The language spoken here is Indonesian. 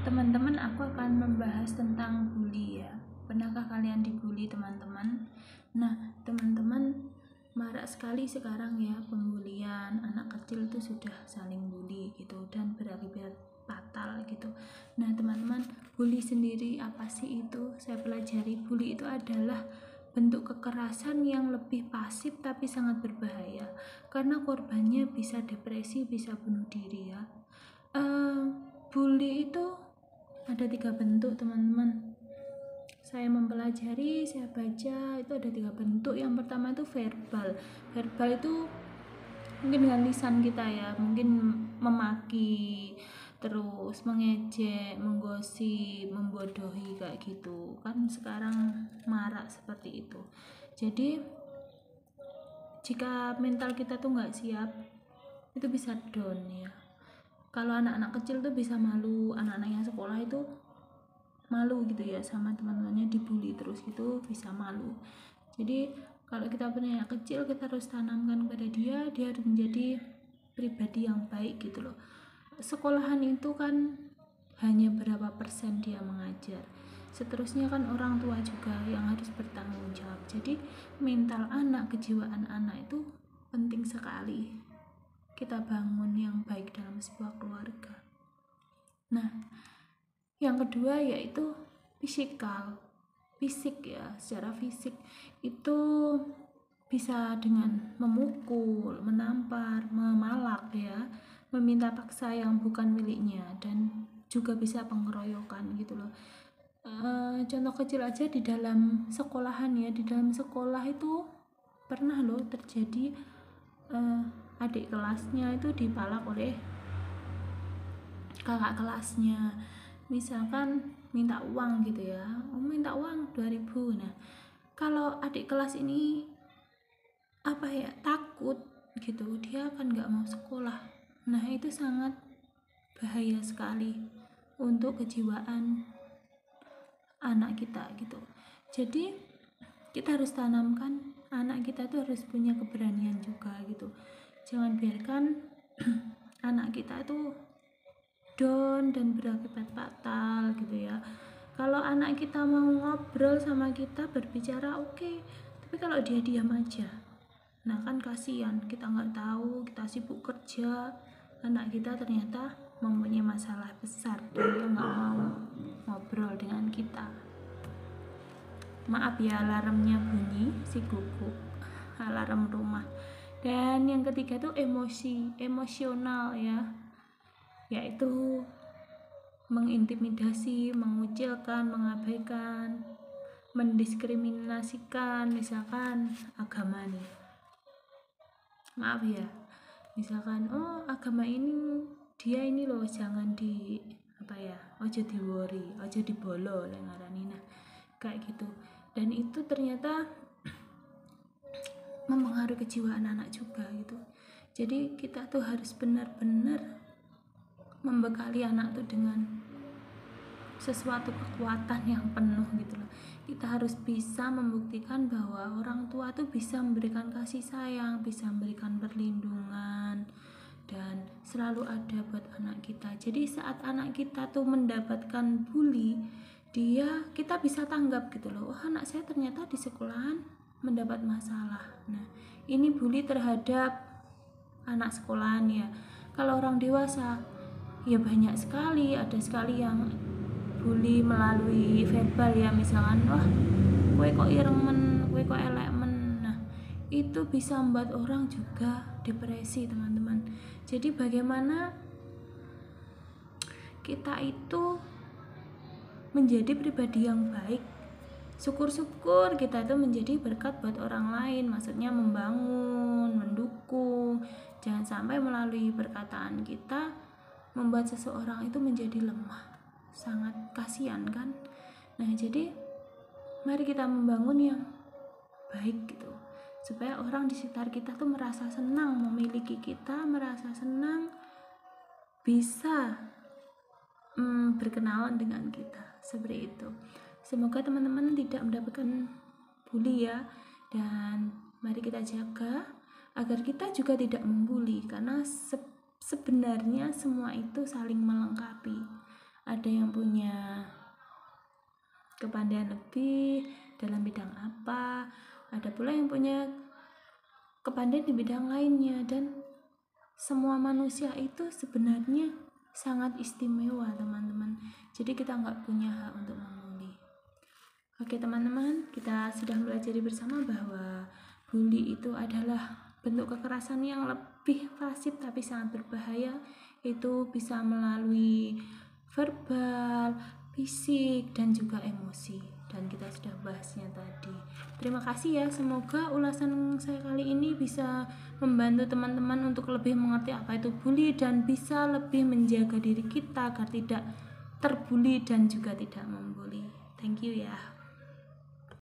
Teman-teman, aku akan membahas tentang bully ya. Pernahkah kalian dibully, teman-teman? Nah, teman-teman, marak sekali sekarang ya pembulian. Anak kecil itu sudah saling bully gitu dan berakibat fatal gitu. Nah, teman-teman, bully sendiri apa sih itu? Saya pelajari bully itu adalah bentuk kekerasan yang lebih pasif tapi sangat berbahaya karena korbannya bisa depresi, bisa bunuh diri ya. Bully itu ada 3 bentuk, teman-teman. Saya mempelajari, saya baca, itu ada 3 bentuk. Yang pertama itu verbal. Verbal itu mungkin dengan lisan kita ya, mungkin memaki, terus mengejek, menggosip, membodohi kayak gitu. Kan sekarang marak seperti itu. Jadi jika mental kita tuh nggak siap, itu bisa down ya. Kalau anak-anak kecil tuh bisa malu, anak-anak yang sekolah itu malu gitu ya sama teman-temannya, dibully terus gitu bisa malu. Jadi kalau kita punya anak kecil, kita harus tanamkan kepada dia harus menjadi pribadi yang baik gitu loh. Sekolahan itu kan hanya berapa persen dia mengajar, seterusnya kan orang tua juga yang harus bertanggung jawab. Jadi mental anak, kejiwaan anak itu penting sekali kita bangun yang baik dalam sebuah keluarga. Nah, yang kedua yaitu fisik ya. Secara fisik itu bisa dengan memukul, menampar, memalak ya, meminta paksa yang bukan miliknya, dan juga bisa pengeroyokan gitu loh. Contoh kecil aja di dalam sekolahan ya, di dalam sekolah itu pernah loh terjadi adik kelasnya itu dipalak oleh kakak kelasnya. Misalkan minta uang gitu ya, minta uang 2000. Nah, kalau adik kelas ini takut gitu, dia akan nggak mau sekolah. Nah, itu sangat bahaya sekali untuk kejiwaan anak kita gitu. Jadi kita harus tanamkan anak kita tuh harus punya keberanian juga gitu. Jangan biarkan anak kita itu down dan berakibat fatal gitu ya. Kalau anak kita mau ngobrol sama kita, berbicara oke, tapi kalau dia diam aja, nah kan kasihan, kita nggak tahu, kita sibuk kerja, anak kita ternyata mempunyai masalah besar dan dia nggak mau ngobrol dengan kita. Maaf ya, alarmnya bunyi, si guguk, alarm rumah. Dan yang ketiga tuh emosional ya, yaitu mengintimidasi, mengucilkan, mengabaikan, mendiskriminasikan. Misalkan agama nih, maaf ya, misalkan agama ini dia ini loh, jangan di ojo diwori, ojo dibolo lengarani, nah kayak gitu. Dan itu ternyata mempengaruhi kejiwaan anak juga gitu. Jadi kita tuh harus benar-benar membekali anak tuh dengan sesuatu kekuatan yang penuh gitu loh. Kita harus bisa membuktikan bahwa orang tua tuh bisa memberikan kasih sayang, bisa memberikan perlindungan, dan selalu ada buat anak kita. Jadi saat anak kita tuh mendapatkan bully, kita bisa tanggap gitu loh. Anak saya ternyata di sekolahan mendapat masalah. Nah, ini bully terhadap anak sekolahan ya. Kalau orang dewasa ya banyak sekali, ada sekali yang bully melalui verbal ya, misalkan kowe kok iremen, kowe kok elek men. Nah, itu bisa membuat orang juga depresi, teman-teman. Jadi bagaimana kita itu menjadi pribadi yang baik, syukur-syukur kita itu menjadi berkat buat orang lain, maksudnya membangun, mendukung. Jangan sampai melalui perkataan kita membuat seseorang itu menjadi lemah, sangat kasihan kan. Nah, jadi mari kita membangun yang baik gitu, supaya orang di sekitar kita tuh merasa senang memiliki kita, merasa senang bisa berkenalan dengan kita, seperti itu. Semoga teman-teman tidak mendapatkan bully ya, dan mari kita jaga agar kita juga tidak membuli, karena sebenarnya semua itu saling melengkapi. ada yang punya kepandaian lebih dalam bidang apa, ada pula yang punya kepandaian di bidang lainnya, dan semua manusia itu sebenarnya sangat istimewa teman-teman. Jadi kita nggak punya hak untuk membuli. Oke teman-teman, kita sudah belajar bersama bahwa bully itu adalah bentuk kekerasan yang lebih pasif tapi sangat berbahaya. Itu bisa melalui verbal, fisik, dan juga emosi, dan kita sudah bahasnya tadi. Terima kasih ya, semoga ulasan saya kali ini bisa membantu teman-teman untuk lebih mengerti apa itu bully dan bisa lebih menjaga diri kita agar tidak terbuli dan juga tidak membuli. Thank you ya.